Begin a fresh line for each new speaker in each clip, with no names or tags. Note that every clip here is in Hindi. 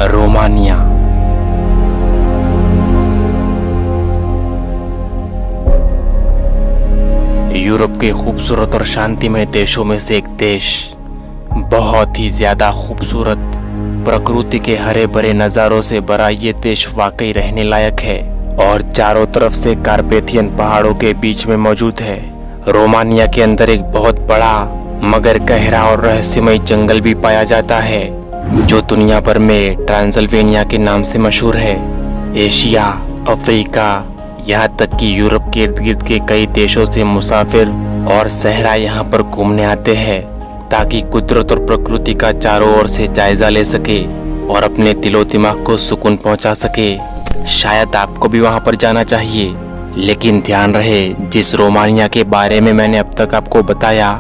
रोमानिया। यूरोप के खूबसूरत और शांतिमय देशों में से एक देश, बहुत ही ज्यादा खूबसूरत, प्रकृति के हरे भरे नज़ारों से भरा ये देश वाकई रहने लायक है और चारों तरफ से कार्पेथियन पहाड़ों के बीच में मौजूद है। रोमानिया के अंदर एक बहुत बड़ा मगर गहरा और रहस्यमय जंगल भी पाया जाता है जो दुनिया भर में ट्रांसिल्वेनिया के नाम से मशहूर है। एशिया, अफ्रीका, यहाँ तक कि यूरोप के इर्द गिर्द के कई देशों से मुसाफिर और सहरा यहाँ पर घूमने आते हैं ताकि कुदरत और प्रकृति का चारों ओर से जायजा ले सके और अपने दिलो दिमाग को सुकून पहुँचा सके। शायद आपको भी वहाँ पर जाना चाहिए, लेकिन ध्यान रहे जिस रोमानिया के बारे में मैंने अब तक आपको बताया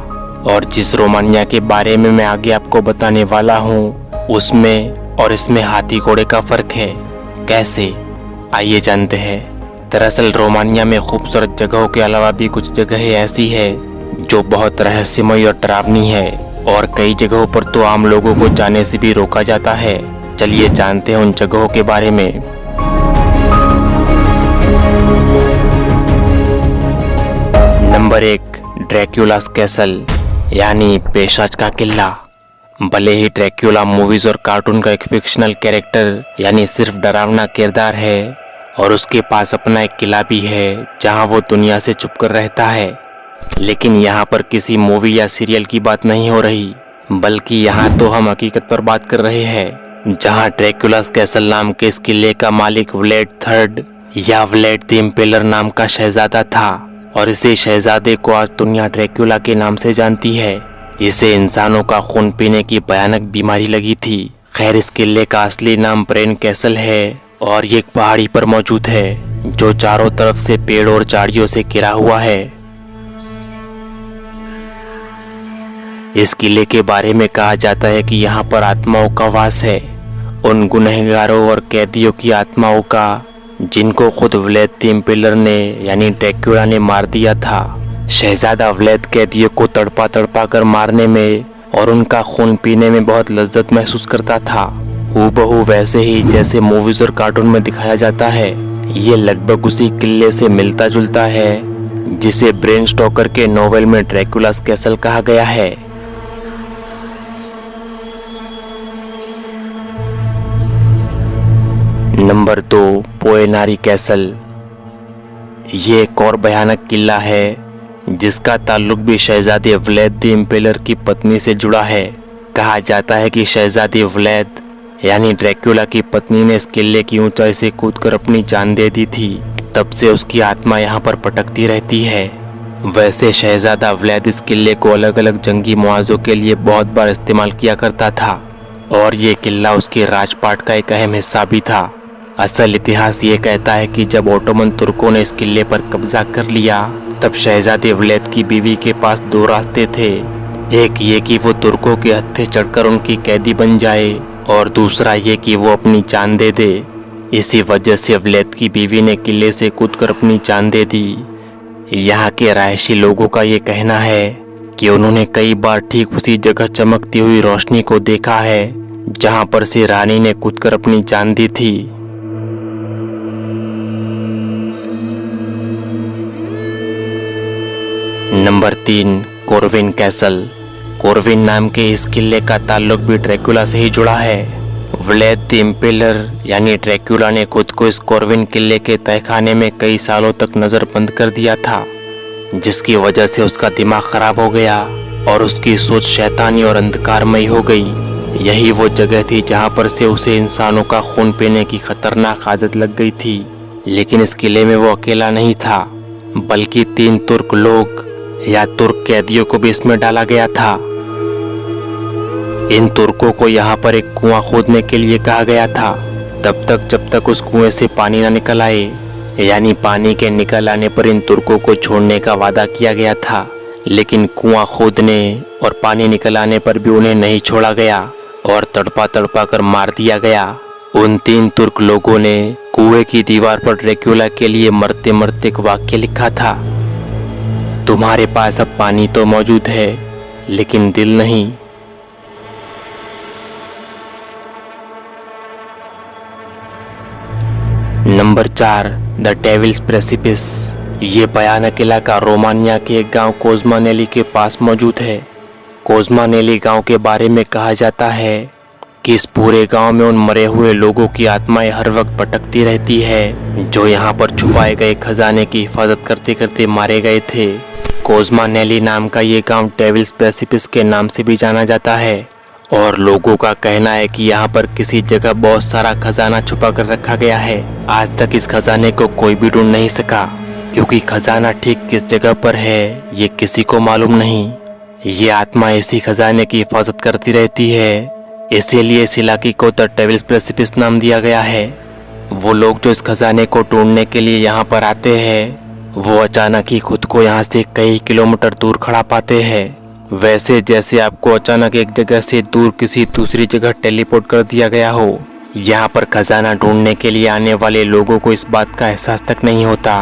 और जिस रोमानिया के बारे में मैं आगे आपको बताने वाला हूँ, उसमें और इसमें हाथी घोड़े का फर्क है। कैसे, आइए जानते हैं। दरअसल रोमानिया में खूबसूरत जगहों के अलावा भी कुछ जगहें ऐसी है जो बहुत रहस्यमय और डरावनी है और कई जगहों पर तो आम लोगों को जाने से भी रोका जाता है। चलिए जानते हैं उन जगहों के बारे में। नंबर 1, ड्रैक्युलास कैसल यानी पेशाच का किला। भले ही ड्रैक्युला मूवीज और कार्टून का एक फिक्शनल कैरेक्टर यानी सिर्फ डरावना किरदार है और उसके पास अपना एक किला भी है जहां वो दुनिया से छुपकर रहता है, लेकिन यहाँ पर किसी मूवी या सीरियल की बात नहीं हो रही, बल्कि यहाँ तो हम हकीकत पर बात कर रहे हैं जहाँ ड्रैक्युलास कैसल नाम के इस किले का मालिक व्लेड III या व्लेड द इम्पेलर नाम का शहजादा था और इसे शहजादे को आज दुनिया ड्रैक्युला के नाम से जानती है। इसे इंसानों का खून पीने की भयानक बीमारी लगी थी। खैर, इस किले का असली नाम ब्रेन कैसल है और ये एक पहाड़ी पर मौजूद है जो चारों तरफ से पेड़ और झाड़ियों से घिरा हुआ है। इस किले के बारे में कहा जाता है कि यहाँ पर आत्माओं का वास है, उन गुनहगारों और कैदियों की आत्माओं का जिनको खुद व्लेड द इम्पेलर ने यानी ड्रैक्युला ने मार दिया था। शहजादा व्लेड कैदियों को तड़पा तड़पा कर मारने में और उनका खून पीने में बहुत लज्जत महसूस करता था, हूबहू वैसे ही जैसे मूवीज और कार्टून में दिखाया जाता है। ये लगभग उसी किले से मिलता जुलता है जिसे ब्रेम स्टोकर के नोवेल में ड्रैक्युलास कैसल कहा गया है। Number 2, Poenari castle. ये एक और भयानक किला है जिसका ताल्लुक भी शहजादे व्लेड द इम्पेलर की पत्नी से जुड़ा है। कहा जाता है कि शहजादी व्लेड यानी ड्रैक्युला की पत्नी ने इस किले की ऊंचाई से कूदकर अपनी जान दे दी थी। तब से उसकी आत्मा यहाँ पर भटकती रहती है। वैसे शहजादा व्लेड इस किले को अलग अलग जंगी मुआवजों के लिए बहुत बार इस्तेमाल किया करता था और ये किला उसके राजपाट का एक अहम हिस्सा भी था। असल इतिहास ये कहता है कि जब ओटोमन तुर्कों ने इस किले पर कब्जा कर लिया तब शहजादे व्लेड की बीवी के पास 2 रास्ते थे। एक ये कि वो तुर्कों के हत्थे चढ़कर उनकी कैदी बन जाए और दूसरा ये कि वो अपनी जान दे दे। इसी वजह से व्लेड की बीवी ने किले से कूदकर अपनी जान दे दी। यहाँ के रहायशी लोगों का ये कहना है कि उन्होंने कई बार ठीक उसी जगह चमकती हुई रोशनी को देखा है जहाँ पर से रानी ने कूदकर अपनी जान दी थी। Number 3, कोरविन castle. कोरविन नाम के इस किले का ताल्लुक भी ड्रैक्युला से ही जुड़ा है। व्लेड द इम्पेलर यानी ड्रैक्युला ने खुद को इस कोरविन किले के तहखाने में कई सालों तक नज़रबंद कर दिया था, जिसकी वजह से उसका दिमाग खराब हो गया और उसकी सोच शैतानी और अंधकारमयी हो गई। यही वो जगह थी जहाँ पर से उसे इंसानों का खून पीने की खतरनाक आदत लग गई थी। लेकिन इस किले में वो अकेला नहीं था, बल्कि 3 तुर्क लोग या तुर्क कैदियों को भी इसमें डाला गया था। इन तुर्कों को यहाँ पर एक कुआं खोदने के लिए कहा गया था, तब तक जब तक उस कुएं से पानी न निकल आए, यानी पानी के निकल आने पर इन तुर्कों को छोड़ने का वादा किया गया था। लेकिन कुआं खोदने और पानी निकल आने पर भी उन्हें नहीं छोड़ा गया और तड़पा तड़पा कर मार दिया गया। उन 3 तुर्क लोगों ने कुएं की दीवार पर ड्रैक्युला के लिए मरते मरते एक वाक्य लिखा था, तुम्हारे पास अब पानी तो मौजूद है लेकिन दिल नहीं। Number 4, the devil's precipice. ये भयानक इलाका रोमानिया के एक गांव कोज़मानेली के पास मौजूद है। कोज़मानेली गांव के बारे में कहा जाता है कि इस पूरे गांव में उन मरे हुए लोगों की आत्माएं हर वक्त भटकती रहती है जो यहाँ पर छुपाए गए खजाने की हिफाजत करते करते मारे गए थे। कोज़मानेली नाम का ये गांव डेविल्स प्रेसिपिस के नाम से भी जाना जाता है और लोगों का कहना है कि यहाँ पर किसी जगह बहुत सारा खजाना छुपा कर रखा गया है। आज तक इस खजाने को कोई भी ढूंढ नहीं सका, क्योंकि खजाना ठीक किस जगह पर है ये किसी को मालूम नहीं। ये आत्मा इसी खजाने की हिफाजत करती रहती है, इसीलिए इस इलाके को द डेविल्स प्रेसिपिस नाम दिया गया है। वो लोग जो इस खजाने को ढूंढने के लिए यहाँ पर आते हैं वो अचानक ही खुद को यहाँ से कई किलोमीटर दूर खड़ा पाते हैं, वैसे जैसे आपको अचानक एक जगह से दूर किसी दूसरी जगह टेलीपोर्ट कर दिया गया हो। यहाँ पर खजाना ढूंढने के लिए आने वाले लोगों को इस बात का एहसास तक नहीं होता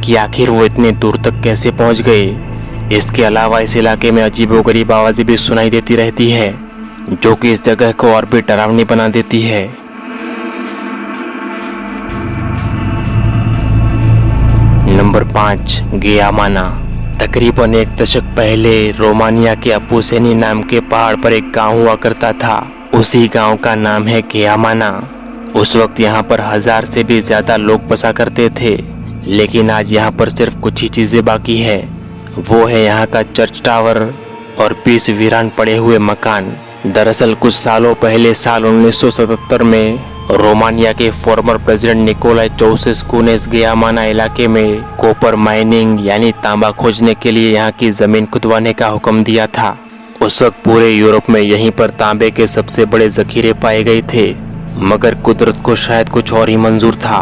कि आखिर वो इतने दूर तक कैसे पहुँच गए। इसके अलावा इस इलाके में अजीबोगरीब आवाज़ें भी सुनाई देती रहती है जो कि इस जगह को और भी डरावनी बना देती है। नंबर 5, गियामाना। तकरीबन एक दशक पहले रोमानिया के अपुसेनी नाम के पहाड़ पर एक गांव हुआ करता था। उसी गांव का नाम है गियामाना। उस वक्त यहाँ पर 1000 से भी ज्यादा लोग बसा करते थे, लेकिन आज यहाँ पर सिर्फ कुछ ही चीजें बाकी है। वो है यहाँ का चर्च टावर और 20 वीरान पड़े हुए मकान। दरअसल कुछ सालों पहले साल 1977 में रोमानिया के फॉर्मर प्रेसिडेंट निकोलाई चाउसेस्कू ने इस गियामाना इलाके में कॉपर माइनिंग यानी तांबा खोजने के लिए यहाँ की जमीन खुदवाने का हुक्म दिया था। उस वक्त पूरे यूरोप में यहीं पर तांबे के सबसे बड़े जखीरे पाए गए थे, मगर कुदरत को शायद कुछ और ही मंजूर था।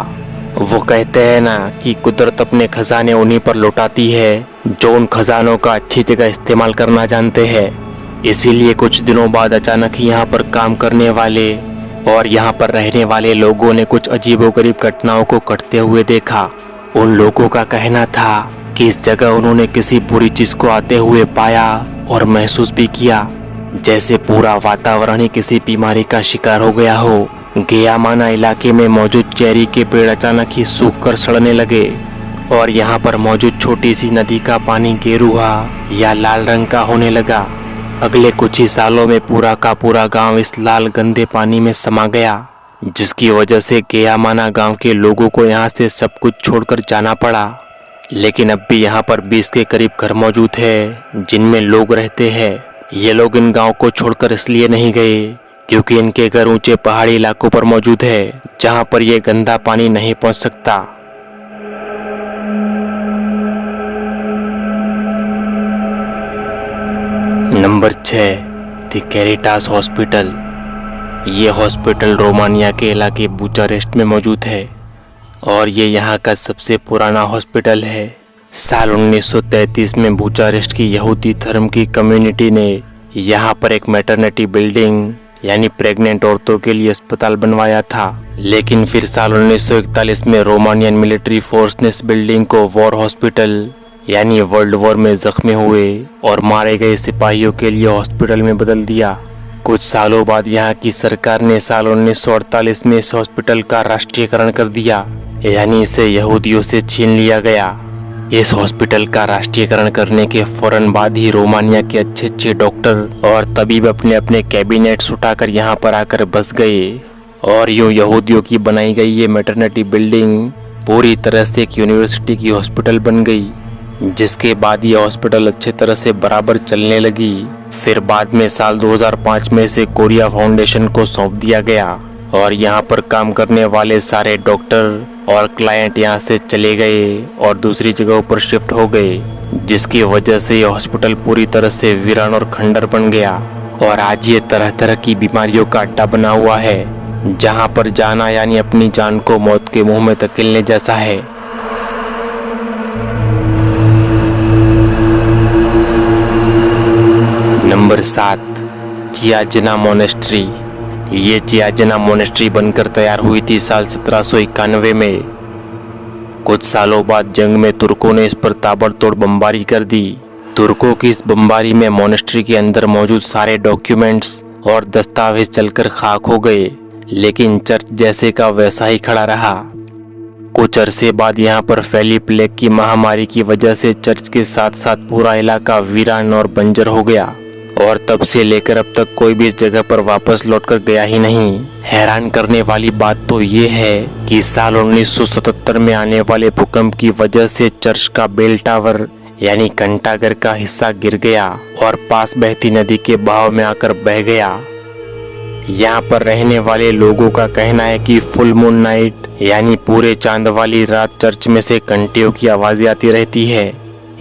वो कहते हैं ना कि कुदरत अपने खजाने उन्हीं पर लौटाती है जो उन खजानों का अच्छी जगह इस्तेमाल करना जानते हैं। इसीलिए कुछ दिनों बाद अचानक ही यहाँ पर काम करने वाले और यहाँ पर रहने वाले लोगों ने कुछ अजीबोगरीब घटनाओं को घटते हुए देखा। उन लोगों का कहना था कि इस जगह उन्होंने किसी बुरी चीज को आते हुए पाया और महसूस भी किया, जैसे पूरा वातावरण ही किसी बीमारी का शिकार हो गया हो। गियामाना इलाके में मौजूद चेरी के पेड़ अचानक ही सूख कर सड़ने लगे और यहाँ पर मौजूद छोटी सी नदी का पानी गेरुआ या लाल रंग का होने लगा। अगले कुछ ही सालों में पूरा का पूरा गांव इस लाल गंदे पानी में समा गया, जिसकी वजह से गियामाना गांव के लोगों को यहाँ से सब कुछ छोड़कर जाना पड़ा। लेकिन अब भी यहाँ पर 20 के करीब घर मौजूद है जिनमें लोग रहते हैं। ये लोग इन गांव को छोड़कर इसलिए नहीं गए क्योंकि इनके घर ऊंचे पहाड़ी इलाकों पर मौजूद है जहाँ पर यह गंदा पानी नहीं पहुँच सकता। Number 6, the Caritas hospital. ये हॉस्पिटल रोमानिया के इलाके बुचारेस्ट में मौजूद है और ये यहाँ का सबसे पुराना हॉस्पिटल है। साल 1933 में बुचारेस्ट की यहूदी धर्म की कम्युनिटी ने यहाँ पर एक मैटरनिटी बिल्डिंग यानी प्रेग्नेंट औरतों के लिए अस्पताल बनवाया था, लेकिन फिर साल 1941 में रोमानियन मिलिट्री फोर्स ने इस बिल्डिंग को वॉर हॉस्पिटल यानी वर्ल्ड वॉर में जख्मी हुए और मारे गए सिपाहियों के लिए हॉस्पिटल में बदल दिया। कुछ सालों बाद यहाँ की सरकार ने साल 1948 में इस हॉस्पिटल का राष्ट्रीयकरण कर दिया, यानी इसे यहूदियों से छीन लिया गया। इस हॉस्पिटल का राष्ट्रीयकरण करने के फौरन बाद ही रोमानिया के अच्छे अच्छे डॉक्टर और तबीब अपने अपने कैबिनेट्स उठाकर यहाँ पर आकर बस गए और यूँ यहूदियों की बनाई गई ये मैटरनिटी बिल्डिंग पूरी तरह से एक यूनिवर्सिटी की हॉस्पिटल बन गई, जिसके बाद ये हॉस्पिटल अच्छे तरह से बराबर चलने लगी। फिर बाद में साल 2005 में इसे कोरिया फाउंडेशन को सौंप दिया गया और यहाँ पर काम करने वाले सारे डॉक्टर और क्लाइंट यहाँ से चले गए और दूसरी जगहों पर शिफ्ट हो गए, जिसकी वजह से ये हॉस्पिटल पूरी तरह से वीरान और खंडर बन गया और आज ये तरह तरह की बीमारियों का अड्डा बना हुआ है, जहाँ पर जाना यानी अपनी जान को मौत के मुंह में धकेलने जैसा है। Number 7, Chiajna monastery. ये चियाजना मोनेस्ट्री बनकर तैयार हुई थी साल 1791 में। कुछ सालों बाद जंग में तुर्कों ने इस पर ताबड़तोड़ बमबारी कर दी। तुर्कों की इस बमबारी में मोनेस्ट्री के अंदर मौजूद सारे डॉक्यूमेंट्स और दस्तावेज चलकर खाक हो गए, लेकिन चर्च जैसे का वैसा ही खड़ा रहा। कुछ अरसे बाद यहाँ पर फैली प्लेग की महामारी की वजह से चर्च के साथ साथ पूरा इलाका वीरान और बंजर हो गया और तब से लेकर अब तक कोई भी इस जगह पर वापस लौटकर गया ही नहीं। हैरान करने वाली बात तो ये है कि साल 1977 में आने वाले भूकंप की वजह से चर्च का बेल टावर यानी घंटाघर का हिस्सा गिर गया और पास बहती नदी के बहाव में आकर बह गया। यहाँ पर रहने वाले लोगों का कहना है कि फुल मून नाइट यानी पूरे चांद वाली रात चर्च में से घंटियों की आवाजें आती रहती है।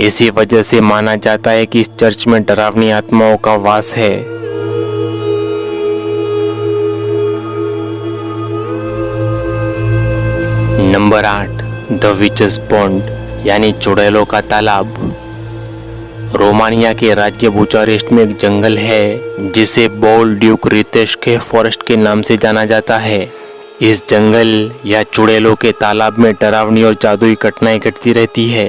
इसी वजह से माना जाता है कि इस चर्च में डरावनी आत्माओं का वास है। नंबर 8, द विचेस पॉन्ड यानी चुड़ैलों का तालाब। रोमानिया के राज्य बुचारेस्ट में एक जंगल है जिसे बोल ड्यूक रितेश के फॉरेस्ट के नाम से जाना जाता है। इस जंगल या चुड़ैलों के तालाब में डरावनी और जादुई घटनाएं घटती रहती है।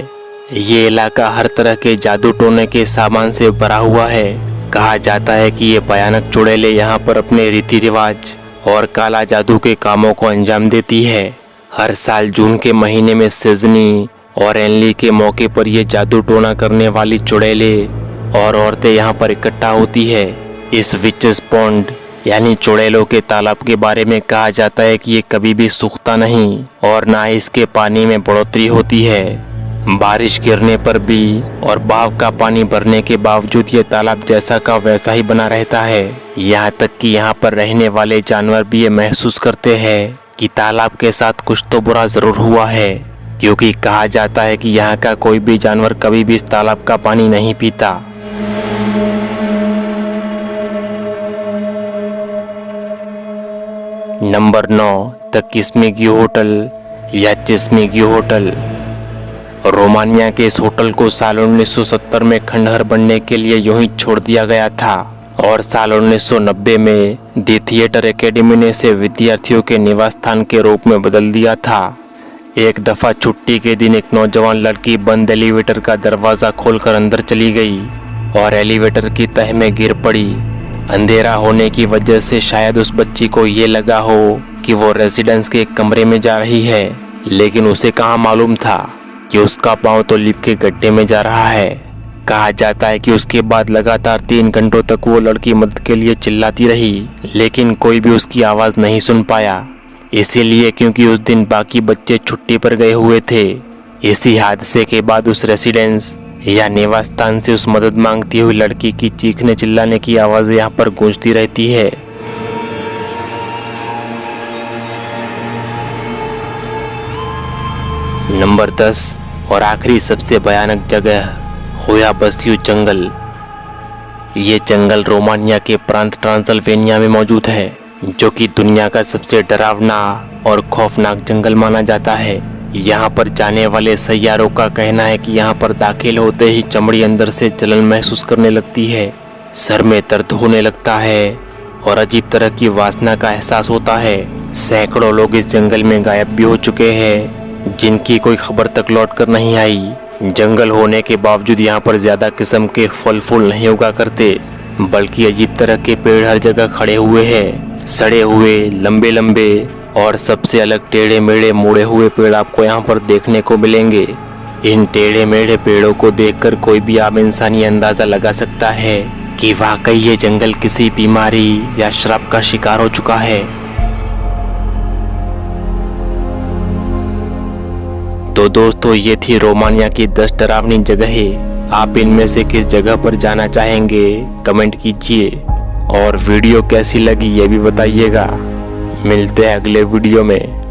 ये इलाका हर तरह के जादू टोने के सामान से भरा हुआ है। कहा जाता है कि ये भयानक चुड़ैलें यहाँ पर अपने रीति रिवाज और काला जादू के कामों को अंजाम देती है। हर साल जून के महीने में सिजनी और एनली के मौके पर ये जादू टोना करने वाली चुड़ैलें और औरतें यहाँ पर इकट्ठा होती है। इस विचेस पॉन्ड यानी चुड़ैलों के तालाब के बारे में कहा जाता है कि ये कभी भी सूखता नहीं और ना ही इसके पानी में बढ़ोतरी होती है। बारिश गिरने पर भी और बहाव का पानी भरने के बावजूद ये तालाब जैसा का वैसा ही बना रहता है। यहाँ तक कि यहाँ पर रहने वाले जानवर भी ये महसूस करते हैं कि तालाब के साथ कुछ तो बुरा जरूर हुआ है, क्योंकि कहा जाता है कि यहाँ का कोई भी जानवर कभी भी इस तालाब का पानी नहीं पीता। नंबर 9, द किस्मिग्यू होटल या चिस्मिग्यू होटल। रोमानिया के इस होटल को साल 1970 में खंडहर बनने के लिए यूं ही छोड़ दिया गया था और साल 1990 में दी थिएटर एकेडमी ने इसे विद्यार्थियों के निवास स्थान के रूप में बदल दिया था। एक दफा छुट्टी के दिन एक नौजवान लड़की बंद एलिवेटर का दरवाजा खोलकर अंदर चली गई और एलिवेटर की तह में गिर पड़ी। अंधेरा होने की वजह से शायद उस बच्ची को ये लगा हो कि वो रेजिडेंस के एक कमरे में जा रही है, लेकिन उसे कहाँ मालूम था कि उसका पाँव तो लिफ्ट के गड्ढे में जा रहा है। कहा जाता है कि उसके बाद लगातार 3 घंटों तक वो लड़की मदद के लिए चिल्लाती रही, लेकिन कोई भी उसकी आवाज़ नहीं सुन पाया। इसीलिए क्योंकि उस दिन बाकी बच्चे छुट्टी पर गए हुए थे। इसी हादसे के बाद उस रेसिडेंस या निवास स्थान से उस मदद मांगती हुई लड़की की चीखने चिल्लाने की आवाज़ें यहाँ पर गूंजती रहती है। नंबर 10 और आखिरी सबसे भयानक जगह होया बस्तियों जंगल। ये जंगल रोमानिया के प्रांत ट्रांसल्वेनिया में मौजूद है, जो कि दुनिया का सबसे डरावना और खौफनाक जंगल माना जाता है। यहाँ पर जाने वाले सैयारों का कहना है कि यहाँ पर दाखिल होते ही चमड़ी अंदर से जलन महसूस करने लगती है, सर में दर्द होने लगता है और अजीब तरह की वासना का एहसास होता है। सैकड़ों लोग इस जंगल में गायब भी हो चुके हैं, जिनकी कोई खबर तक लौट कर नहीं आई। जंगल होने के बावजूद यहाँ पर ज्यादा किस्म के फल फूल नहीं उगा करते, बल्कि अजीब तरह के पेड़ हर जगह खड़े हुए हैं। सड़े हुए, लंबे लंबे और सबसे अलग टेढ़े मेढ़े मुड़े हुए पेड़ आपको यहाँ पर देखने को मिलेंगे। इन टेढ़े मेढ़े पेड़ों को देखकर कोई भी आम इंसान ये अंदाजा लगा सकता है कि वाकई ये जंगल किसी बीमारी या श्राप का शिकार हो चुका है। तो दोस्तों, ये थी रोमानिया की 10 डरावनी जगहें। आप इनमें से किस जगह पर जाना चाहेंगे कमेंट कीजिए और वीडियो कैसी लगी ये भी बताइएगा। मिलते हैं अगले वीडियो में।